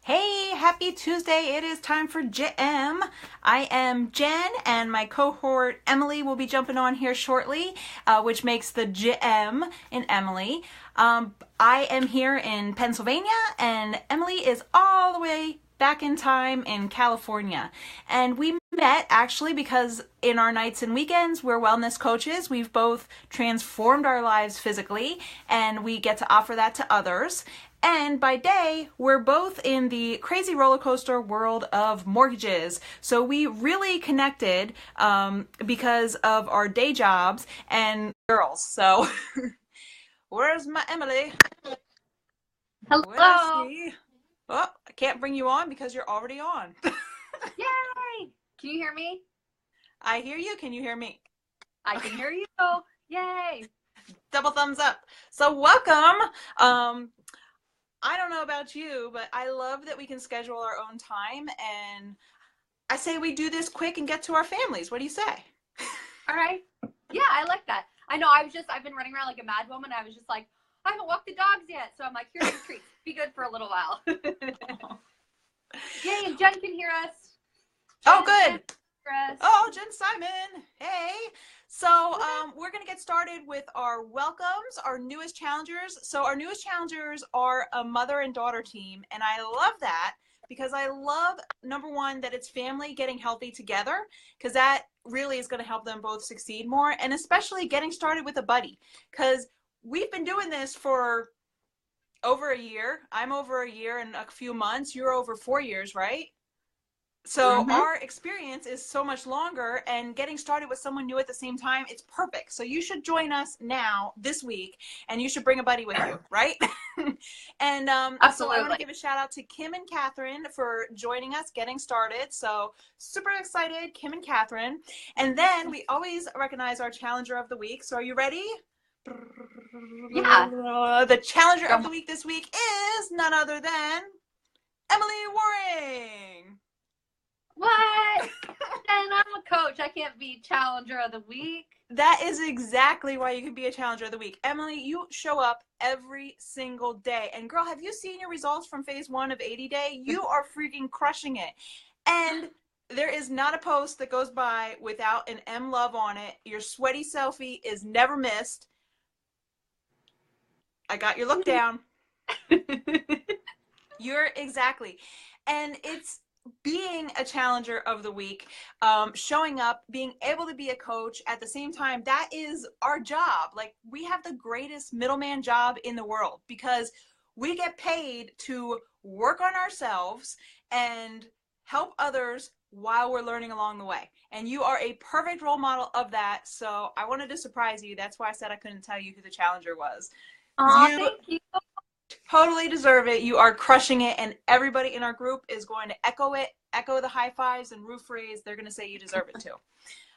Hey, happy Tuesday. It is time for JM. I am Jen, and my cohort Emily will be jumping on here shortly, which makes the JM in Emily. I am here in Pennsylvania, and Emily is all the way back in time in California. And we met actually because in our nights and weekends, we're wellness coaches. We've both transformed our lives physically, and we get to offer that to others. And by day, we're both in the crazy roller coaster world of mortgages. So we really connected because of our day jobs and girls. So where's my Emily? What I Hello. see? Oh, I can't bring you on because you're already on. Yay. Can you hear me? I hear you. Can you hear me? I can hear you. Yay. Double thumbs up. So welcome. I don't know about you, but I love that we can schedule our own time, and I say we do this quick and get to our families. What do you say? All right. Yeah, I like that. I know I've been running around like a mad woman. I was just like, I haven't walked the dogs yet. So I'm like, here's your treat. Be good for a little while. Yay, and Jen can hear us. Oh, Jen good. can hear us. Oh, Jen Simon. Hey. So we're going to get started with our welcomes, our newest challengers. So our newest challengers are a mother and daughter team, and I love that because I love, number one, that it's family getting healthy together, because that really is going to help them both succeed more, and especially getting started with a buddy, because we've been doing this for over a year. I'm over a year and a few months. You're over 4 years, right? So Mm-hmm. our experience is so much longer, and getting started with someone new at the same time, it's perfect. So you should join us now this week, and you should bring a buddy with you, right? And so I want to Absolutely. give a shout out to Kim and Catherine for joining us, getting started. So super excited, Kim and Catherine. And then we always recognize our challenger of the week. So are you ready? Yeah. The challenger of the Go. week this week is none other than Emily Waring. What? And I'm a coach. I can't be challenger of the week. That is exactly why you can be a challenger of the week. Emily, you show up every single day. And girl, have you seen your results from phase 1 of 80 Day? You are freaking crushing it. And there is not a post that goes by without an M Love on it. Your sweaty selfie is never missed. I got your look down. You're exactly. And it's being a challenger of the week, showing up, being able to be a coach at the same time. That is our job. Like, we have the greatest middleman job in the world because we get paid to work on ourselves and help others while we're learning along the way. And you are a perfect role model of that. So I wanted to surprise you. That's why I said I couldn't tell you who the challenger was. Aw, You thank you. totally deserve it. You are crushing it, and everybody in our group is going to echo it, echo the high fives and roof raise. They're going to say you deserve it too.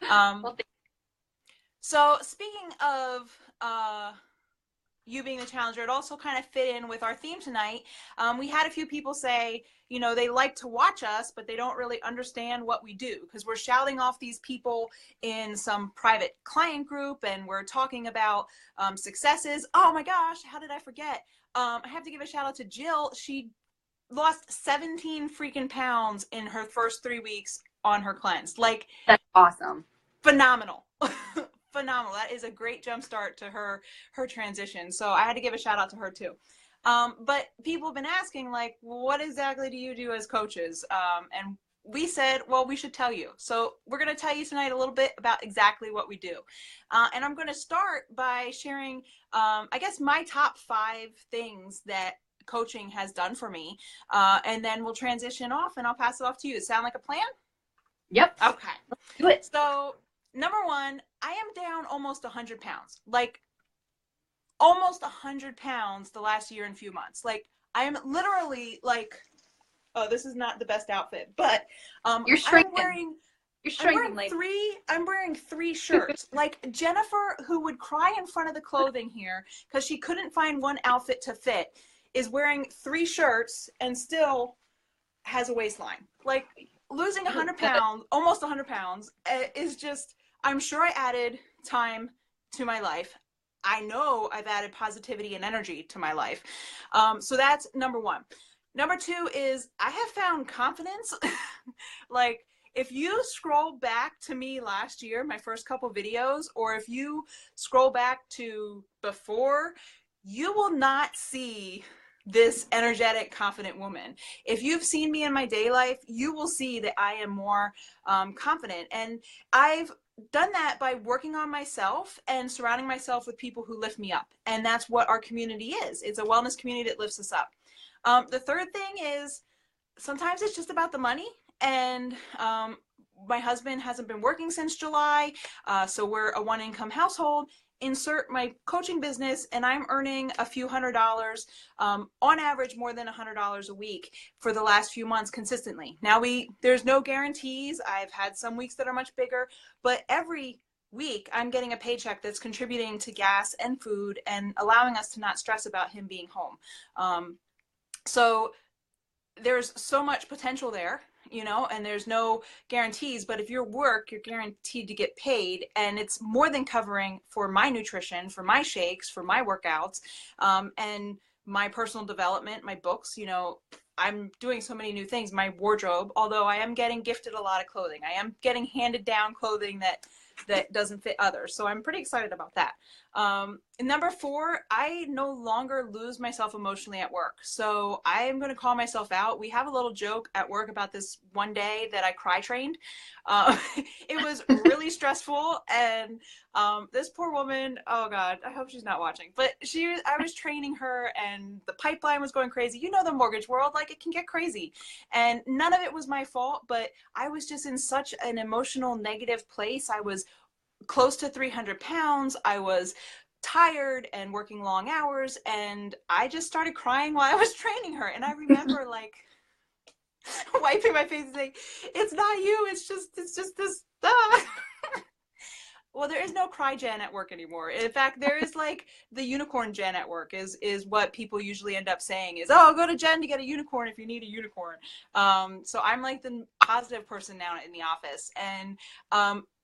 Well, So speaking of you being the challenger, it also kind of fit in with our theme tonight. We had a few people say, you know, they like to watch us, but they don't really understand what we do, because we're shouting off these people in some private client group, and we're talking about successes. Oh my gosh, how did I forget? I have to give a shout out to Jill. She lost 17 freaking pounds in her first 3 weeks on her cleanse. Like, that's awesome. phenomenal. Phenomenal. That is a great jump start to her transition. So I had to give a shout out to her too. But people have been asking, like, what exactly do you do as coaches? And we said, well, we should tell you. So we're going to tell you tonight a little bit about exactly what we do. And I'm going to start by sharing, I guess, my top 5 things that coaching has done for me. And then we'll transition off, and I'll pass it off to you. Sound like a plan? Yep. Okay. Do it. So number one, I am down almost 100 pounds, like almost 100 pounds the last year and few months. Like, I am literally like, oh, this is not the best outfit, but You're I'm shrinking. wearing, You're I'm shrinking, wearing lady. I'm wearing 3 shirts. Like Jennifer, who would cry in front of the clothing here because she couldn't find one outfit to fit, is wearing 3 shirts and still has a waistline. Like, losing 100 pounds, almost 100 pounds, is just, I'm sure I added time to my life. I know I've added positivity and energy to my life. So that's number one. Number two is I have found confidence. Like, if you scroll back to me last year, my first couple videos, or if you scroll back to before, you will not see this energetic, confident woman. If you've seen me in my day life, you will see that I am more confident. And I've done that by working on myself and surrounding myself with people who lift me up. And that's what our community is. It's a wellness community that lifts us up. The third thing is sometimes it's just about the money. And my husband hasn't been working since July, so we're a one income household. Insert my coaching business, and I'm earning a few $100s, on average more than $100 a week for the last few months consistently. Now there's no guarantees. I've had some weeks that are much bigger, but every week I'm getting a paycheck that's contributing to gas and food and allowing us to not stress about him being home. So there's so much potential there, and there's no guarantees, but if you work, you're guaranteed to get paid, and it's more than covering for my nutrition, for my shakes, for my workouts, and my personal development, my books. I'm doing so many new things, my wardrobe, although I am getting gifted a lot of clothing. I am getting handed down clothing that doesn't fit others. So I'm pretty excited about that. And number four, I no longer lose myself emotionally at work. So I am going to call myself out. We have a little joke at work about this one day that I cry trained. It was really stressful. And this poor woman, oh God, I hope she's not watching, but I was training her and the pipeline was going crazy. The mortgage world, like, it can get crazy. And none of it was my fault, but I was just in such an emotional negative place. I was close to 300 pounds. I was tired and working long hours, and I just started crying while I was training her. And I remember like wiping my face and saying, "It's not you. It's just this." Well, there is no cry Jen at work anymore. In fact, there is like the unicorn Jen at work is what people usually end up saying is, "Oh, go to Jen to get a unicorn if you need a unicorn." So I'm like the positive person now in the office. And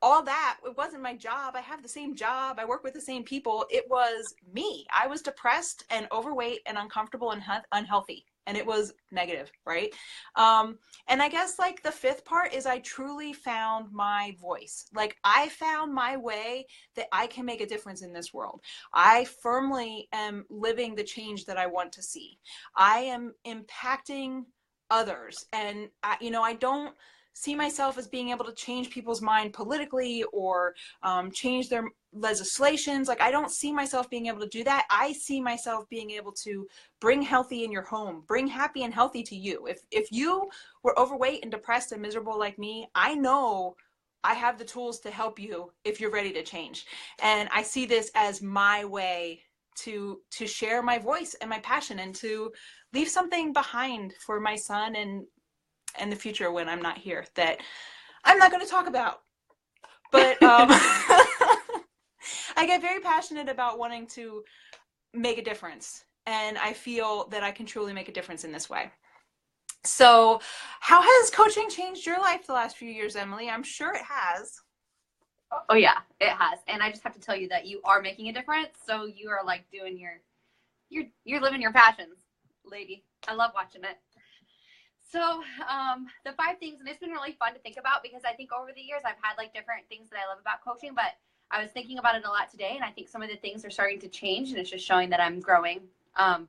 all that, it wasn't my job. I have the same job. I work with the same people. It was me. I was depressed and overweight and uncomfortable and unhealthy. And it was negative, right? And I guess like the fifth part is I truly found my voice. Like, I found my way that I can make a difference in this world. I firmly am living the change that I want to see. I am impacting others. And I don't see myself as being able to change people's mind politically or change their legislations. Like, I don't see myself being able to do that. I see myself being able to bring healthy in your home, bring happy and healthy to you. If you were overweight and depressed and miserable like me, I know I have the tools to help you if you're ready to change. And I see this as my way to share my voice and my passion and to leave something behind for my son and the future when I'm not here that I'm not going to talk about. But I get very passionate about wanting to make a difference. And I feel that I can truly make a difference in this way. So how has coaching changed your life the last few years, Emily? I'm sure it has. Oh yeah, it has. And I just have to tell you that you are making a difference. So you are like doing you're living your passions, lady. I love watching it. So the 5 things, and it's been really fun to think about because I think over the years I've had like different things that I love about coaching, but I was thinking about it a lot today, and I think some of the things are starting to change, and it's just showing that I'm growing.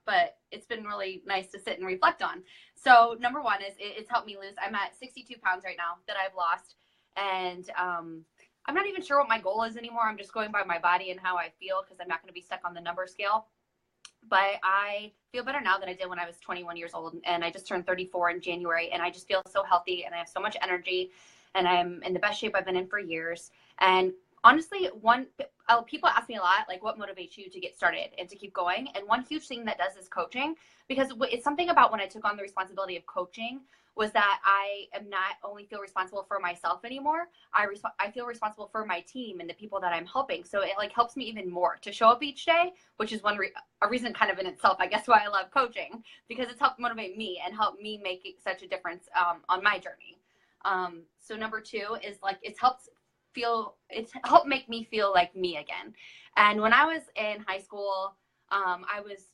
But it's been really nice to sit and reflect on. So number 1 is it's helped me lose. I'm at 62 pounds right now that I've lost, and I'm not even sure what my goal is anymore. I'm just going by my body and how I feel because I'm not going to be stuck on the number scale. But I feel better now than I did when I was 21 years old, and I just turned 34 in January, and I just feel so healthy, and I have so much energy, and I'm in the best shape I've been in for years. And honestly, people ask me a lot, like, what motivates you to get started and to keep going? And one huge thing that does is coaching, because it's something about when I took on the responsibility of coaching was that I am not only feel responsible for myself anymore. I feel responsible for my team and the people that I'm helping. So it like helps me even more to show up each day, which is a reason kind of in itself, I guess, why I love coaching, because it's helped motivate me and help me make such a difference on my journey. So number 2 is like, it's helped make me feel like me again. And when I was in high school, I was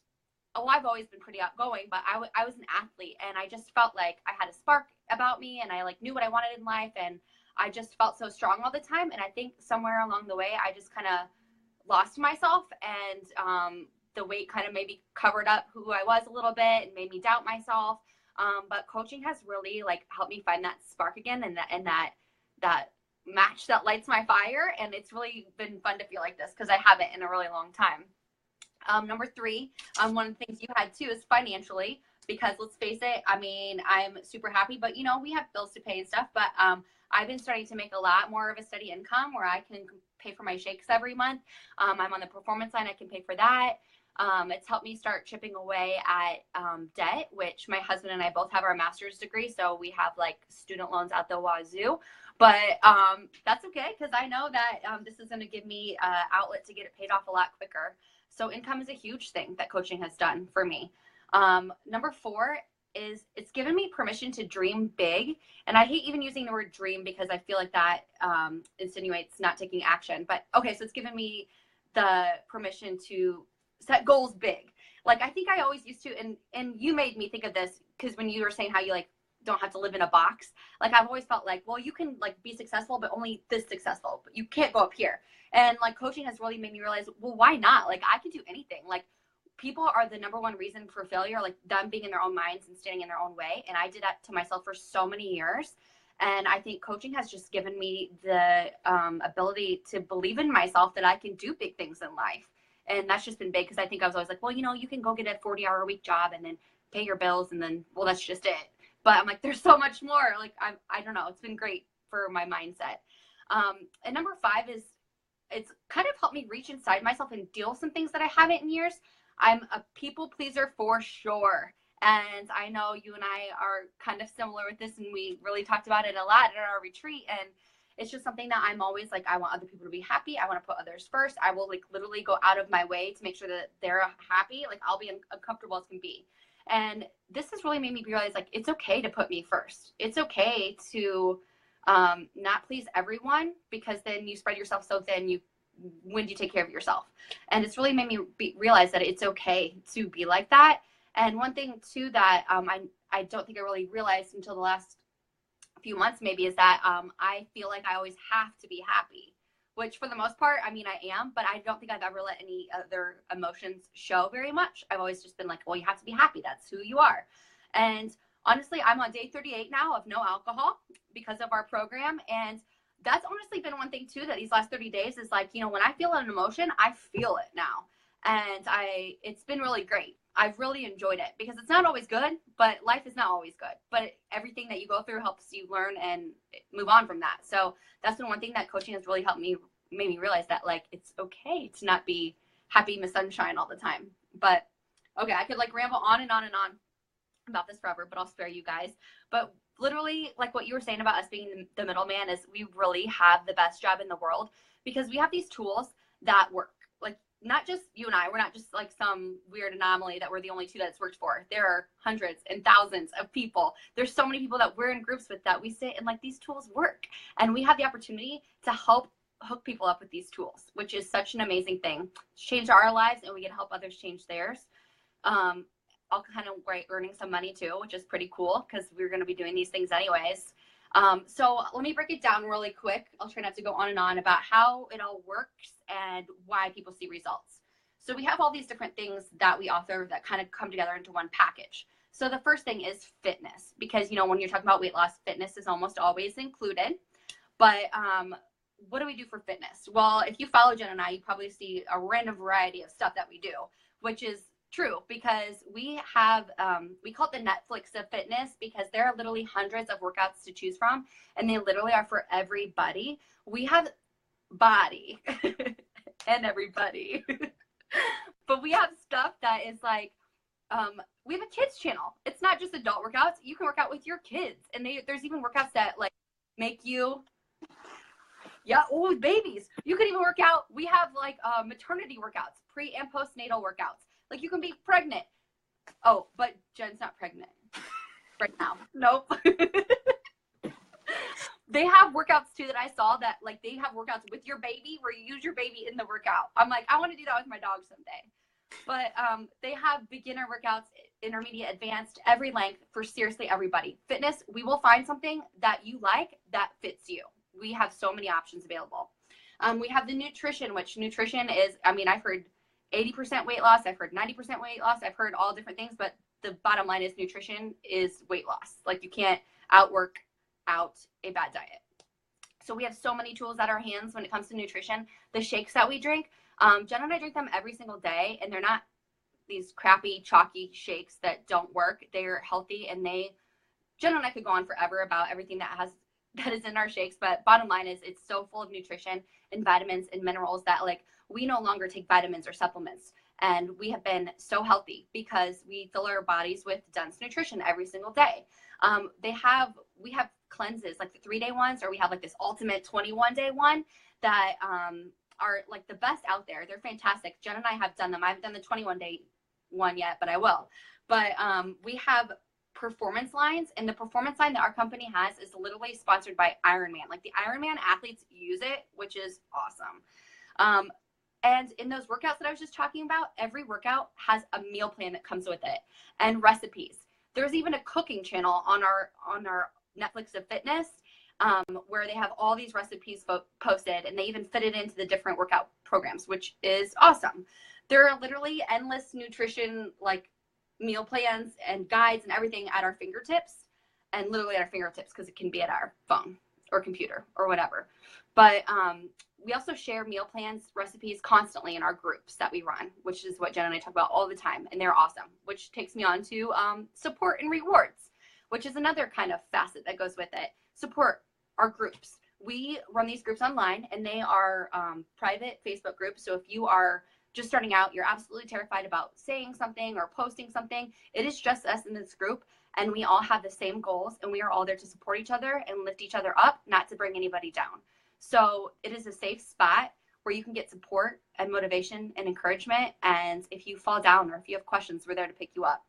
I've always been pretty outgoing, but I was an athlete, and I just felt like I had a spark about me, and I like knew what I wanted in life, and I just felt so strong all the time. And I think somewhere along the way, I just kind of lost myself, and the weight kind of maybe covered up who I was a little bit and made me doubt myself. But coaching has really like helped me find that spark again, and that match that lights my fire. And it's really been fun to feel like this because I haven't in a really long time. Number three, one of the things you had too is financially, because let's face it, I mean, I'm super happy, but we have bills to pay and stuff, but I've been starting to make a lot more of a steady income where I can pay for my shakes every month. I'm on the performance line, I can pay for that. It's helped me start chipping away at debt, which my husband and I both have our master's degree, so we have like student loans out the wazoo. But that's okay, because I know that this is going to give me outlet to get it paid off a lot quicker. So income is a huge thing that coaching has done for me. Number four is it's given me permission to dream big. And I hate even using the word dream because I feel like that insinuates not taking action. But okay, so it's given me the permission to set goals big. Like I think I always used to, and you made me think of this because when you were saying how you like don't have to live in a box. Like I've always felt like, well, you can like be successful, but only this successful, but you can't go up here. And like coaching has really made me realize, well, why not? Like I can do anything. Like people are the number one reason for failure, like them being in their own minds and standing in their own way. And I did that to myself for so many years. And I think coaching has just given me the ability to believe in myself that I can do big things in life. And that's just been big because I think I was always like, well, you can go get a 40-hour-a-week job and then pay your bills and then, well, that's just it. But I'm like, there's so much more. Like, I don't know. It's been great for my mindset. And number five is it's kind of helped me reach inside myself and deal with some things that I haven't in years. I'm a people pleaser for sure. And I know you and I are kind of similar with this, and we really talked about it a lot at our retreat. And it's just something that I'm always like, I want other people to be happy. I want to put others first. I will like literally go out of my way to make sure that they're happy. Like I'll be uncomfortable as can be. And this has really made me realize like, it's okay to put me first. It's okay to not please everyone, because then you spread yourself so thin. When do you take care of yourself? And it's really made me realize that it's okay to be like that. And one thing too that I don't think I really realized until the last few months maybe is that I feel like I always have to be happy, which for the most part, I mean, I am, but I don't think I've ever let any other emotions show very much. I've always just been like, well, you have to be happy. That's who you are. And honestly, I'm on day 38 now of no alcohol because of our program. And that's honestly been one thing too, that these last 30 days is like, when I feel an emotion, I feel it now. And it's been really great. I've really enjoyed it because it's not always good, but life is not always good. But everything that you go through helps you learn and move on from that. So that's been one thing that coaching has really helped me, made me realize that like, it's okay to not be happy Miss Sunshine all the time. But okay, I could like ramble on and on and on about this forever, but I'll spare you guys. But literally, like what you were saying about us being the middleman is we really have the best job in the world because we have these tools that work. Like not just you and I, we're not just like some weird anomaly that we're the only two that it's worked for. There are hundreds and thousands of people. There's so many people that we're in groups with that we sit and like these tools work. And we have the opportunity to help hook people up with these tools, which is such an amazing thing. Change our lives and we get to help others change theirs. I'll kind of earning some money too, which is pretty cool because we're going to be doing these things anyways. So let me break it down really quick. I'll try not to go on and on about how it all works and why people see results. So we have all these different things that we offer that kind of come together into one package. So the first thing is fitness, because, when you're talking about weight loss, fitness is almost always included. But what do we do for fitness? Well, if you follow Jen and I, you probably see a random variety of stuff that we do, which is true because we have, we call it the Netflix of fitness because there are literally hundreds of workouts to choose from and they literally are for everybody. We have body and everybody, but we have stuff that is like, we have a kids channel. It's not just adult workouts. You can work out with your kids and there's even workouts that like make you, babies. You can even work out. We have like maternity workouts, pre and postnatal workouts. Like you can be pregnant. Oh, but Jen's not pregnant right now. Nope. They have workouts too that I saw that like they have workouts with your baby where you use your baby in the workout. I'm like, I want to do that with my dog someday. But they have beginner workouts, intermediate, advanced, every length for seriously everybody. Fitness, we will find something that you like that fits you. We have so many options available. We have the nutrition, which nutrition is, I mean, I've heard 80% weight loss. I've heard 90% weight loss. I've heard all different things, but the bottom line is nutrition is weight loss. Like you can't outwork out a bad diet. So we have so many tools at our hands when it comes to nutrition. The shakes that we drink, Jen and I drink them every single day, and they're not these crappy, chalky shakes that don't work. They're healthy, and Jen and I could go on forever about everything that is in our shakes, but bottom line is it's so full of nutrition and vitamins and minerals that like we no longer take vitamins or supplements. And we have been so healthy because we fill our bodies with dense nutrition every single day. We have cleanses like the 3-day ones, or we have like this ultimate 21-day one that are like the best out there. They're fantastic. Jen and I have done them. I haven't done the 21-day one yet, but I will. But we have performance lines, and the performance line that our company has is literally sponsored by Ironman. Like the Ironman athletes use it, which is awesome. And in those workouts that I was just talking about, every workout has a meal plan that comes with it and recipes. There's even a cooking channel on our Netflix of Fitness where they have all these recipes posted, and they even fit it into the different workout programs, which is awesome. There are literally endless nutrition like meal plans and guides and everything at our fingertips, and literally at our fingertips because it can be at our phone or computer or whatever. But we also share meal plans, recipes constantly in our groups that we run, which is what Jen and I talk about all the time, and they're awesome, which takes me on to support and rewards, which is another kind of facet that goes with it. Support our groups. We run these groups online, and they are private Facebook groups. So if you are just starting out, you're absolutely terrified about saying something or posting something, it is just us in this group, and we all have the same goals, and we are all there to support each other and lift each other up, not to bring anybody down. So it is a safe spot where you can get support and motivation and encouragement. And if you fall down or if you have questions, we're there to pick you up.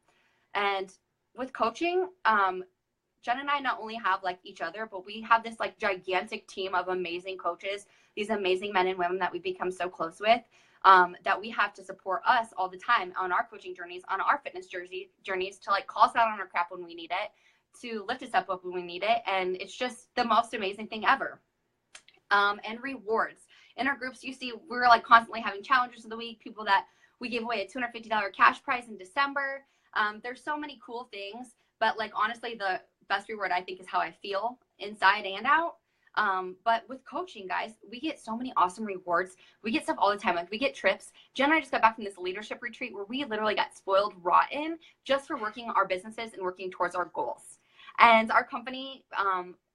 And with coaching, Jen and I not only have like each other, but we have this like gigantic team of amazing coaches, these amazing men and women that we become so close with, that we have to support us all the time on our coaching journeys, on our fitness journeys, to like call us out on our crap when we need it, to lift us up when we need it. And it's just the most amazing thing ever. And rewards. In our groups, you see we're like constantly having challenges of the week, people that we gave away a $250 cash prize in December. There's so many cool things, but like honestly, the best reward I think is how I feel inside and out. But with coaching, guys, we get so many awesome rewards. We get stuff all the time. Like we get trips. Jen and I just got back from this leadership retreat where we literally got spoiled rotten just for working our businesses and working towards our goals. And our company,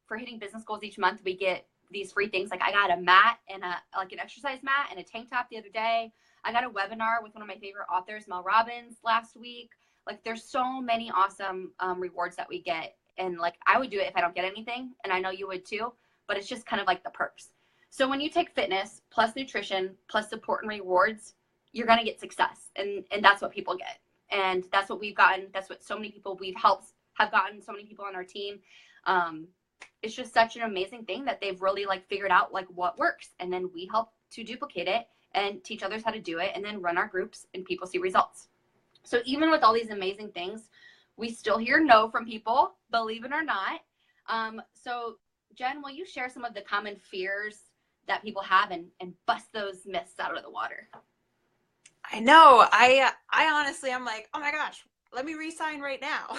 for hitting business goals each month, we get these free things. Like I got a mat and an exercise mat and a tank top the other day. I got a webinar with one of my favorite authors, Mel Robbins, last week. Like there's so many awesome rewards that we get. And like I would do it if I don't get anything, and I know you would too, but it's just kind of like the perks. So when you take fitness plus nutrition plus support and rewards, you're going to get success. And that's what people get. And that's what we've gotten. That's what so many people we've helped have gotten, so many people on our team. It's just such an amazing thing that they've really like figured out like what works. And then we help to duplicate it and teach others how to do it, and then run our groups and people see results. So even with all these amazing things, we still hear no from people, believe it or not. So Jen, will you share some of the common fears that people have and bust those myths out of the water? I know. I honestly, I'm like, oh my gosh, let me re-sign right now.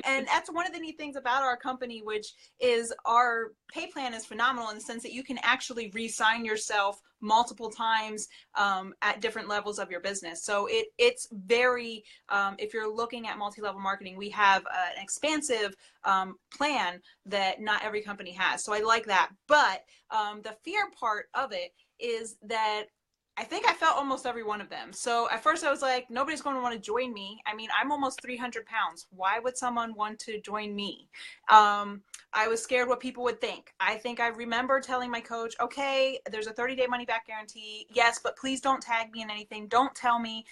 And that's one of the neat things about our company, which is our pay plan is phenomenal in the sense that you can actually re-sign yourself multiple times at different levels of your business. So it's very, if you're looking at multi-level marketing, we have an expansive plan that not every company has. So I like that. But the fear part of it is that I think I felt almost every one of them. So at first I was like, nobody's going to want to join me. I mean, I'm almost 300 pounds. Why would someone want to join me? I was scared what people would think. I think I remember telling my coach, okay, there's a 30-day money back guarantee. Yes, but please don't tag me in anything. Don't tell me,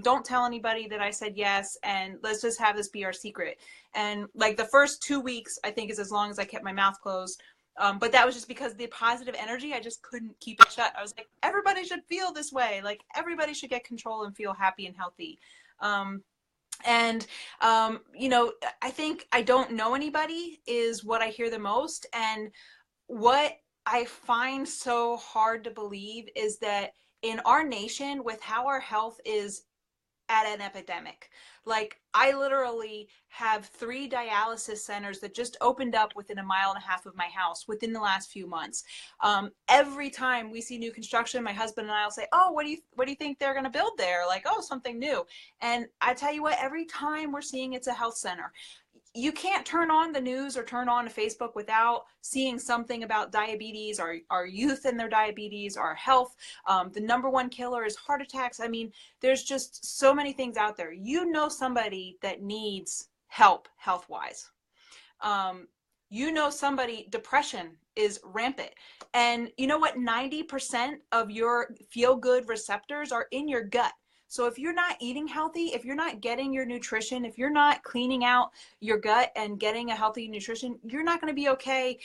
don't tell anybody that I said yes. And let's just have this be our secret. And like the first 2 weeks, I think is as long as I kept my mouth closed. But that was just because the positive energy, I just couldn't keep it shut. I was like, everybody should feel this way. Like everybody should get control and feel happy and healthy. And, you know, I think I don't know anybody is what I hear the most. And what I find so hard to believe is that in our nation, with how our health is at an epidemic. Like I literally have 3 dialysis centers that just opened up within a mile and a half of my house within the last few months. Every time we see new construction, my husband and I will say, "Oh, what do you think they're going to build there?" Like, "Oh, something new." And I tell you what, every time we're seeing it's a health center. You can't turn on the news or turn on Facebook without seeing something about diabetes, our youth and their diabetes, our health. The number one killer is heart attacks. I mean, there's just so many things out there. You know somebody that needs help health-wise. You know somebody, depression is rampant. And you know what? 90% of your feel-good receptors are in your gut. So if you're not eating healthy, if you're not getting your nutrition, if you're not cleaning out your gut and getting a healthy nutrition, you're not going to be okay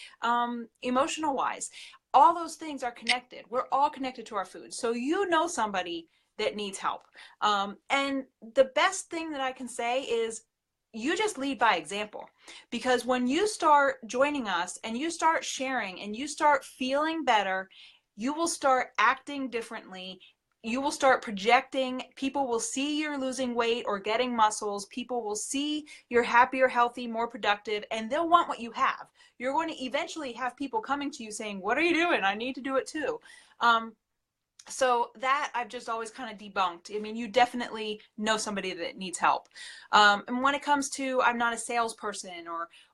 emotional wise. All those things are connected. We're all connected to our food. So you know somebody that needs help. And the best thing that I can say is you just lead by example. Because when you start joining us and you start sharing and you start feeling better, you will start acting differently. You will start projecting. People will see you're losing weight or getting muscles. People will see you're happier, healthy, more productive, and they'll want what you have. You're going to eventually have people coming to you saying, "What are you doing? I need to do it too." So that I've just always kind of debunked. I mean, you definitely know somebody that needs help. And when it comes to I'm not a salesperson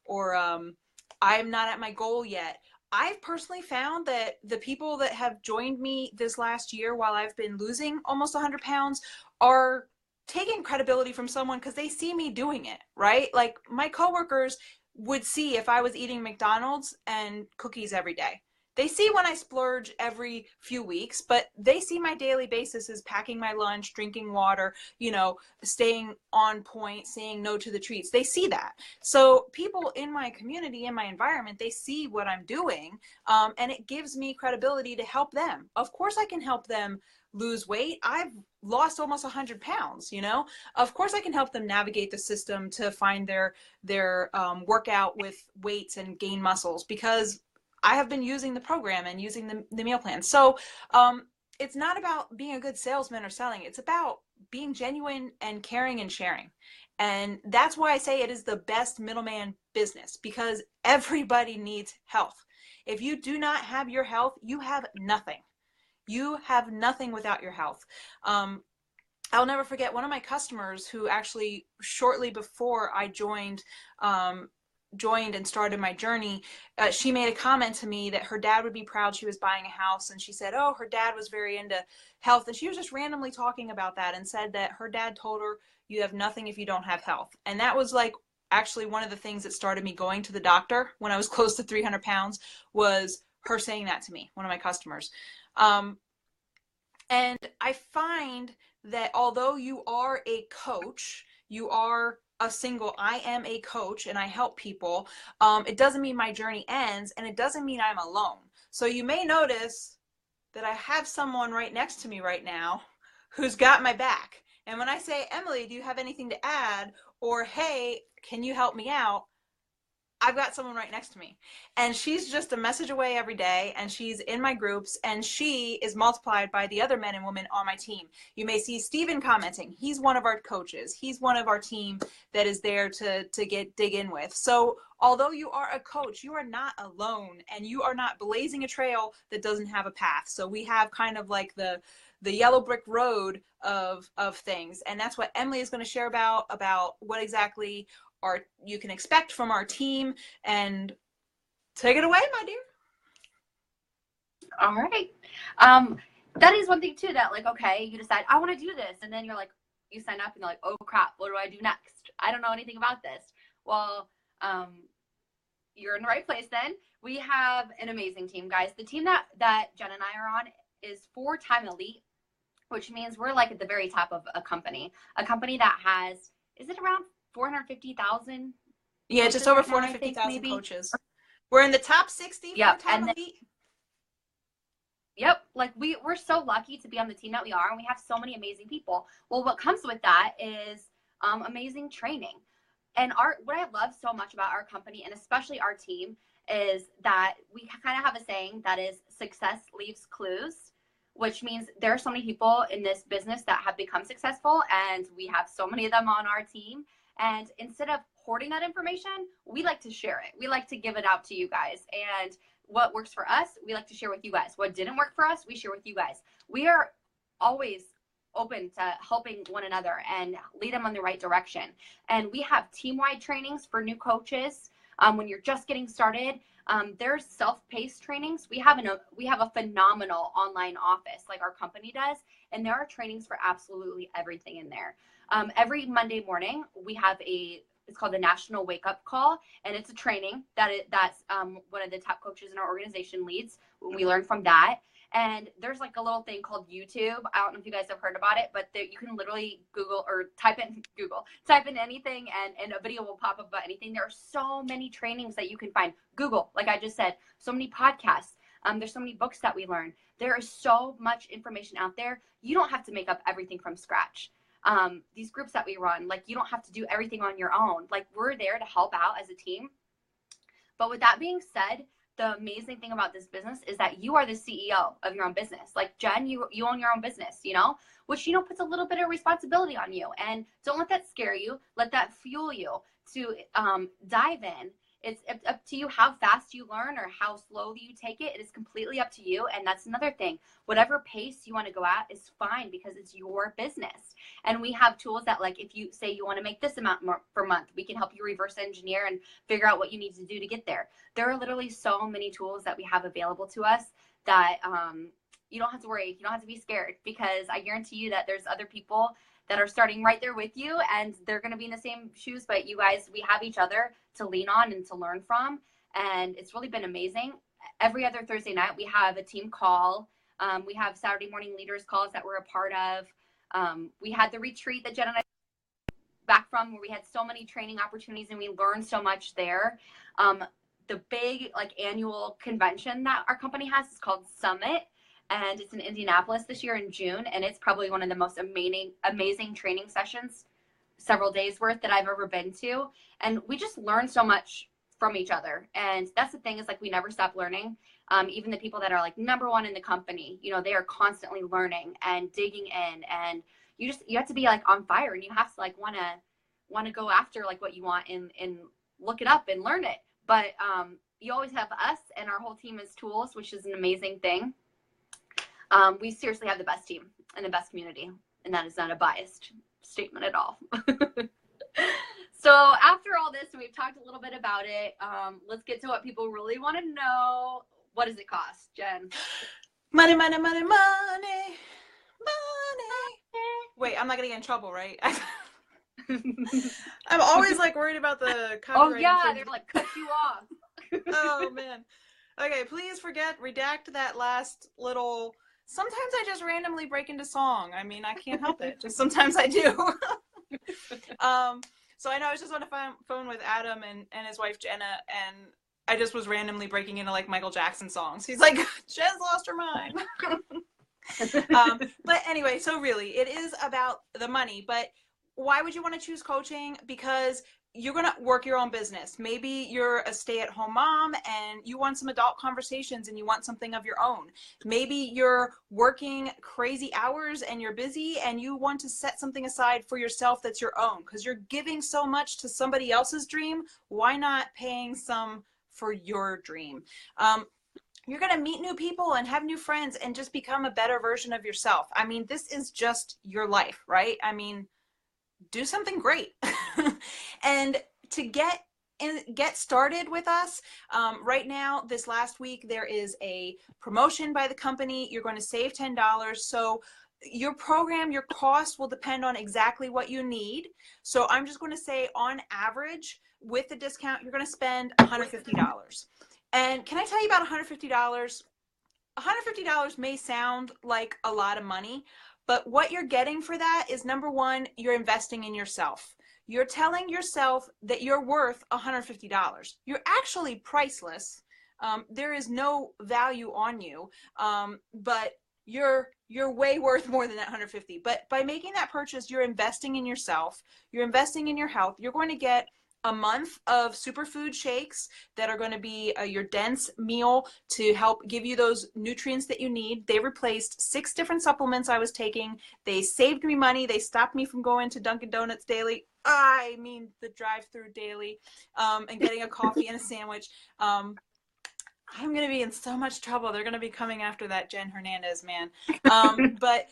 or I'm not at my goal yet, I've personally found that the people that have joined me this last year while I've been losing almost 100 pounds are taking credibility from someone because they see me doing it, right? Like my coworkers would see if I was eating McDonald's and cookies every day. They see when I splurge every few weeks, but they see my daily basis as packing my lunch, drinking water, you know, staying on point, saying no to the treats. They see that. So people in my community, in my environment, they see what I'm doing, and it gives me credibility to help them. Of course I can help them lose weight. I've lost almost 100 pounds, you know. Of course I can help them navigate the system to find their workout with weights and gain muscles because I have been using the program and using the meal plan. So it's not about being a good salesman or selling. It's about being genuine and caring and sharing. And that's why I say it is the best middleman business because everybody needs health. If you do not have your health, you have nothing. You have nothing without your health. I'll never forget one of my customers who actually shortly before I joined and started my journey, she made a comment to me that her dad would be proud she was buying a house. And she said, oh, her dad was very into health. And she was just randomly talking about that and said that her dad told her, you have nothing if you don't have health. And that was like actually one of the things that started me going to the doctor when I was close to 300 pounds was her saying that to me, one of my customers. And I find that although you are a coach, you are I am a coach and I help people. It doesn't mean my journey ends and it doesn't mean I'm alone. So you may notice that I have someone right next to me right now who's got my back. And when I say, Emily, do you have anything to add? Or, hey, can you help me out? I've got someone right next to me and she's just a message away every day and she's in my groups and she is multiplied by the other men and women on my team. You may see Steven commenting. He's one of our coaches. He's one of our team that is there to dig in with. So although you are a coach, you are not alone and you are not blazing a trail that doesn't have a path. So we have kind of like the yellow brick road of things. And that's what Emily is going to share about what exactly you can expect from our team. And take it away, my dear. All right. That is one thing too, that like, okay, you decide I want to do this. And then you're like, you sign up and you're like, oh crap, what do I do next? I don't know anything about this. Well, you're in the right place then. We have an amazing team, guys. The team that Jen and I are on is 4-time elite, which means we're like at the very top of a company that has, is it around 450,000? Yeah, just over 450,000 coaches. We're in the top 60 Yep. for Town Elite. Yep. Like we're so lucky to be on the team that we are, and we have so many amazing people. Well, what comes with that is amazing training. And what I love so much about our company, and especially our team, is that we kind of have a saying that is success leaves clues, which means there are so many people in this business that have become successful, and we have so many of them on our team. And instead of hoarding that information, we like to share it. We like to give it out to you guys. And what works for us, we like to share with you guys. What didn't work for us, we share with you guys. We are always open to helping one another and lead them in the right direction. And we have team-wide trainings for new coaches. When you're just getting started, there's self-paced trainings. We have a phenomenal online office like our company does, and there are trainings for absolutely everything in there. Every Monday morning, we have it's called the National Wake Up Call, and it's a training that's one of the top coaches in our organization leads. We learn from that. And there's like a little thing called YouTube. I don't know if you guys have heard about it, but you can literally type in anything, and a video will pop up about anything. There are so many trainings that you can find. Google, like I just said, so many podcasts. There's so many books that we learn. There is so much information out there. You don't have to make up everything from scratch. These groups that we run, like you don't have to do everything on your own. Like we're there to help out as a team. But with that being said, the amazing thing about this business is that you are the CEO of your own business. Like Jen, you own your own business, which, puts a little bit of responsibility on you. And don't let that scare you. Let that fuel you to dive in. It's up to you how fast you learn or how slowly you take it. It is completely up to you. And that's another thing. Whatever pace you want to go at is fine because it's your business. And we have tools that, like, if you say you want to make this amount more per month, we can help you reverse engineer and figure out what you need to do to get there. There are literally so many tools that we have available to us that you don't have to worry. You don't have to be scared, because I guarantee you that there's other people that are starting right there with you, and they're going to be in the same shoes, but you guys, we have each other to lean on and to learn from. And it's really been amazing. Every other Thursday night, we have a team call. We have Saturday morning leaders calls that we're a part of. We had the retreat that Jen and I back from, where we had so many training opportunities and we learned so much there. The big annual convention that our company has is called Summit. And it's in Indianapolis this year in June. And it's probably one of the most amazing training sessions, several days worth, that I've ever been to. And we just learn so much from each other. And that's the thing, is we never stop learning. Even the people that are number one in the company, they are constantly learning and digging in. And you have to be on fire, and you have to want to go after what you want and look it up and learn it. But you always have us and our whole team as tools, which is an amazing thing. We seriously have the best team and the best community, and that is not a biased statement at all. So after all this, we've talked a little bit about it. Let's get to what people really want to know. What does it cost, Jen? Money, money, money, money, money. Wait, I'm not gonna get in trouble, right? I'm always worried about the copyright. Oh yeah, they're cut you off. Oh man. Okay, please redact that last little. Sometimes I just randomly break into song. I mean, I can't help it. Just sometimes I do. So I know I was just on the phone with Adam and his wife Jenna, and I just was randomly breaking into Michael Jackson songs. He's like, Jen's lost her mind. But anyway, so really, it is about the money. But why would you want to choose coaching? Because you're going to work your own business. Maybe you're a stay-at-home mom and you want some adult conversations and you want something of your own. Maybe you're working crazy hours and you're busy and you want to set something aside for yourself that's your own, because you're giving so much to somebody else's dream. Why not paying some for your dream? You're going to meet new people and have new friends and just become a better version of yourself. I mean, this is just your life, right? I mean, do something great. And to get started with us, right now, this last week, there is a promotion by the company. You're going to save $10. So your program, your cost will depend on exactly what you need. So I'm just going to say, on average, with the discount, you're going to spend $150. And can I tell you about $150? $150 may sound like a lot of money, but what you're getting for that is, number one, you're investing in yourself. you're telling yourself that you're worth $150. You're actually priceless. There is no value on you, but you're way worth more than that 150. But by making that purchase, you're investing in yourself. You're investing in your health. You're going to get a month of superfood shakes that are going to be your dense meal to help give you those nutrients that you need. They replaced 6 different supplements I was taking. They saved me money. They stopped me from going to Dunkin' Donuts daily. I mean, the drive-through daily, and getting a coffee and a sandwich. I'm going to be in so much trouble. They're going to be coming after that Jen Hernandez, man. But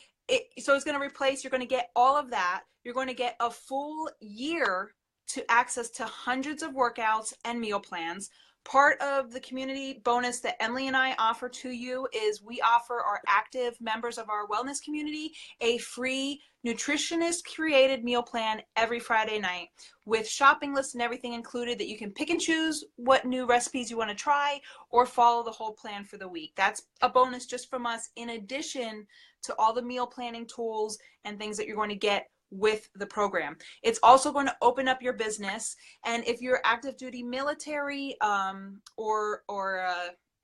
so it's going to replace, you're going to get all of that. You're going to get a full year to access to hundreds of workouts and meal plans. Part of the community bonus that Emily and I offer to you is we offer our active members of our wellness community a free nutritionist created meal plan every Friday night with shopping lists and everything included that you can pick and choose what new recipes you want to try or follow the whole plan for the week. That's a bonus just from us in addition to all the meal planning tools and things that you're going to get with the program. It's also going to open up your business. And if you're active duty military or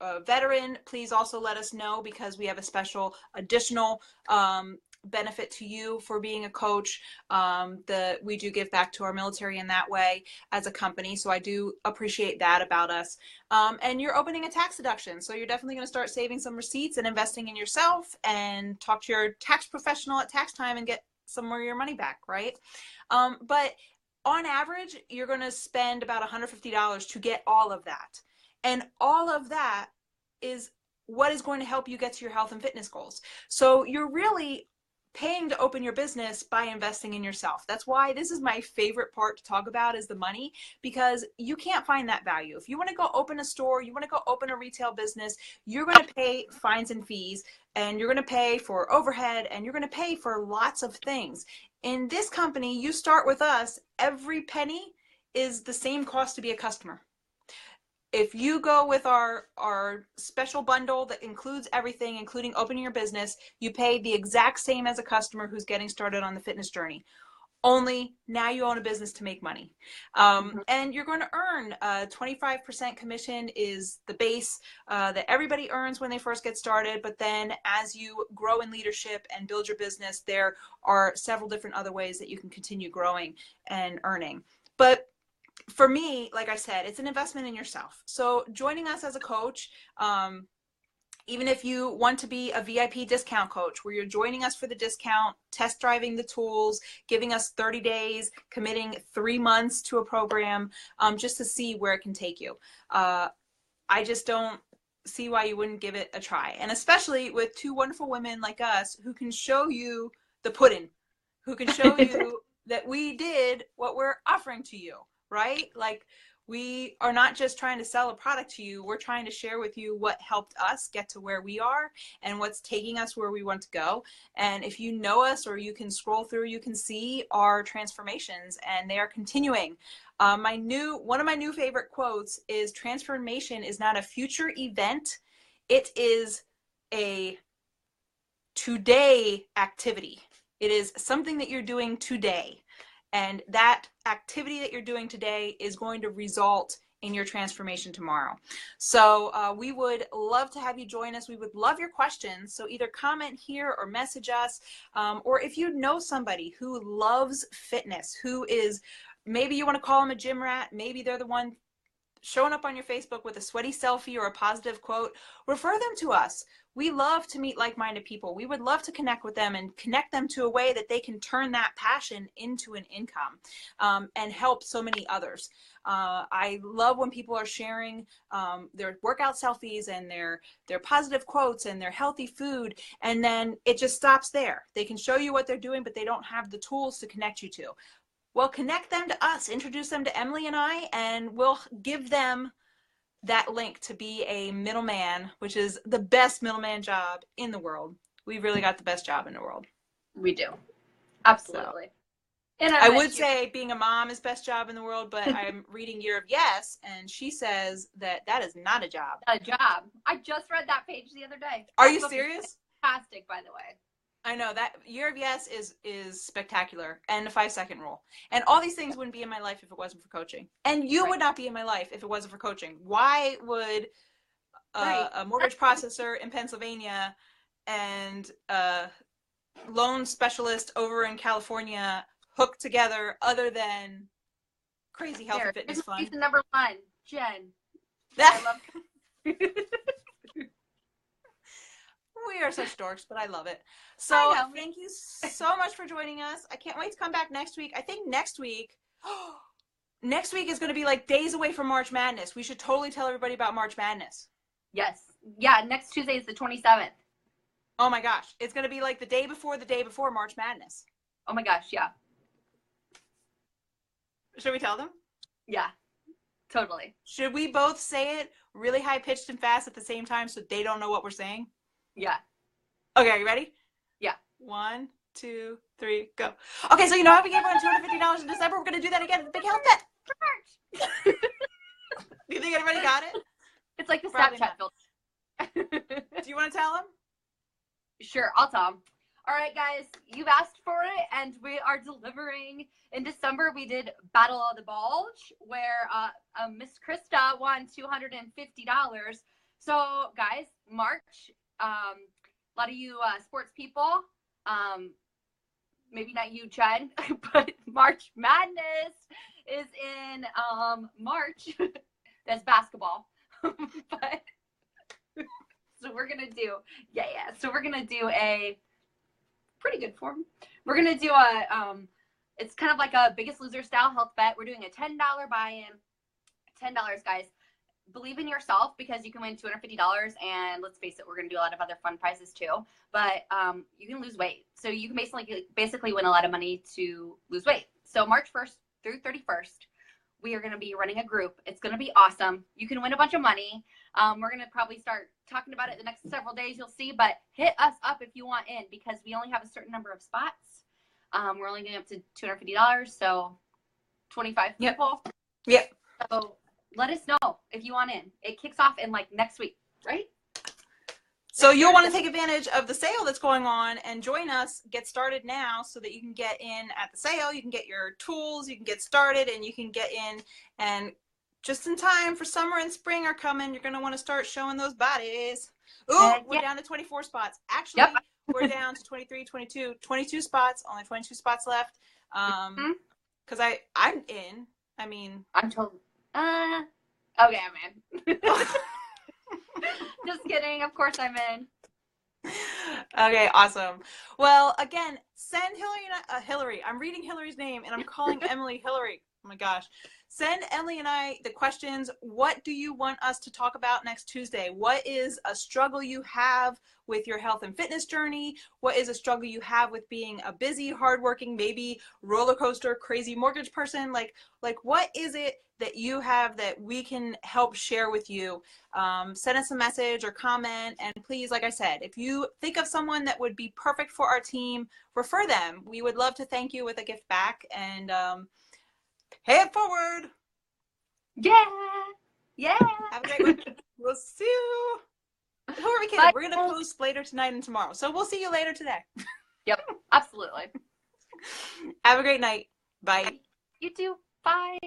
a veteran, please also let us know because we have a special additional benefit to you for being a coach. We do give back to our military in that way as a company. So I do appreciate that about us. And you're opening a tax deduction. So you're definitely going to start saving some receipts and investing in yourself and talk to your tax professional at tax time and get some more of your money back, right? But on average, you're going to spend about $150 to get all of that. And all of that is what is going to help you get to your health and fitness goals. So you're really paying to open your business by investing in yourself. That's why this is my favorite part to talk about is the money, because you can't find that value. If you want to go open a store, you want to go open a retail business, you're going to pay fines and fees, and you're going to pay for overhead, and you're going to pay for lots of things. In this company, you start with us, every penny is the same cost to be a customer. If you go with our special bundle that includes everything, including opening your business, you pay the exact same as a customer who's getting started on the fitness journey. Only now you own a business to make money. And you're going to earn 25% commission is the base that everybody earns when they first get started. But then as you grow in leadership and build your business, there are several different other ways that you can continue growing and earning. But for me, like I said, it's an investment in yourself. So joining us as a coach, even if you want to be a VIP discount coach where you're joining us for the discount, test driving the tools, giving us 30 days, committing 3 months to a program, just to see where it can take you. I just don't see why you wouldn't give it a try. And especially with 2 wonderful women like us who can show you the pudding, who can show you that we did what we're offering to you. Right? Like we are not just trying to sell a product to you. We're trying to share with you what helped us get to where we are and what's taking us where we want to go. And if you know us or you can scroll through, you can see our transformations and they are continuing. One of my new favorite quotes is transformation is not a future event. It is a today activity. It is something that you're doing today. And that activity that you're doing today is going to result in your transformation tomorrow. So we would love to have you join us. We would love your questions. So either comment here or message us. Or if you know somebody who loves fitness, who is, maybe you want to call them a gym rat, maybe they're the one showing up on your Facebook with a sweaty selfie or a positive quote, refer them to us. We love to meet like-minded people. We would love to connect with them and connect them to a way that they can turn that passion into an income and help so many others. I love when people are sharing their workout selfies and their positive quotes and their healthy food, and then it just stops there. They can show you what they're doing, but they don't have the tools to connect you to. Well, connect them to us, introduce them to Emily and I, and we'll give them that link to be a middleman, which is the best middleman job in the world. We've really got the best job in the world. We do. Absolutely. So, I would say being a mom is best job in the world, but I'm reading Year of Yes, and she says that is not a job. A job. I just read that page the other day. Are you serious? Fantastic, by the way. I know that year of yes is spectacular, and the 5-second rule, and all these things wouldn't be in my life if it wasn't for coaching, and you would not be in my life if it wasn't for coaching. Why would a mortgage processor in Pennsylvania and a loan specialist over in California hook together other than crazy health and fitness fun? Reason number 1, Jen. I love. We are such dorks, but I love it. So thank you so much for joining us. I can't wait to come back next week. I think next week is going to be like days away from March Madness. We should totally tell everybody about March Madness. Yes. Yeah, next Tuesday is the 27th. Oh my gosh. It's going to be like the day before March Madness. Oh my gosh, yeah. Should we tell them? Yeah, totally. Should we both say it really high-pitched and fast at the same time so they don't know what we're saying? Yeah. Okay, are you ready? Yeah. 1, 2, 3, go. Okay, so you know how we gave everyone $250 in December? We're going to do that again at the big health bet. Do you think everybody got it? It's like the Probably Snapchat filter. Do you want to tell them? Sure, I'll tell them. All right, guys, you've asked for it, and we are delivering. In December, we did Battle of the Bulge, where Miss Krista won $250. So, guys, March, a lot of you sports people, maybe not you, Jen, but March Madness is in March. That's basketball. But so we're gonna do So we're gonna do a pretty good form. We're gonna do a it's kind of like a Biggest Loser style health bet. We're doing a $10 buy-in. $10, guys. Believe in yourself because you can win $250, and let's face it, we're gonna do a lot of other fun prizes too. But you can lose weight, so you can basically win a lot of money to lose weight. So March 1st through 31st, we are gonna be running a group. It's gonna be awesome. You can win a bunch of money. We're gonna probably start talking about it the next several days. You'll see, but hit us up if you want in because we only have a certain number of spots. We're only getting up to $250, so 25 people. Yep. So let us know if you want in. It kicks off in like next week, right? So you'll want to take advantage of the sale that's going on and join us. Get started now so that you can get in at the sale. You can get your tools, you can get started, and you can get in. And just in time for summer and spring are coming, you're going to want to start showing those bodies. Ooh, we're down to 24 spots. Actually, we're down to 23, 22 spots. Only 22 spots left. Because I'm in. I mean, I'm told. Okay, I'm in. Just kidding. Of course I'm in. Okay, awesome. Well, again, send Hillary. I'm reading Hillary's name and I'm calling Emily Hillary. Oh my gosh. Send Emily and I the questions. What do you want us to talk about next Tuesday? What is a struggle you have with your health and fitness journey? What is a struggle you have with being a busy, hardworking, maybe roller coaster, crazy mortgage person? Like what is it that you have that we can help share with you? Send us a message or comment. And please, like I said, if you think of someone that would be perfect for our team, refer them. We would love to thank you with a gift back. And pay it forward. Yeah. Have a great one. We'll see you. Who are we kidding? Bye. We're going to post later tonight and tomorrow. So we'll see you later today. Yep, absolutely. Have a great night. Bye. You too. Bye.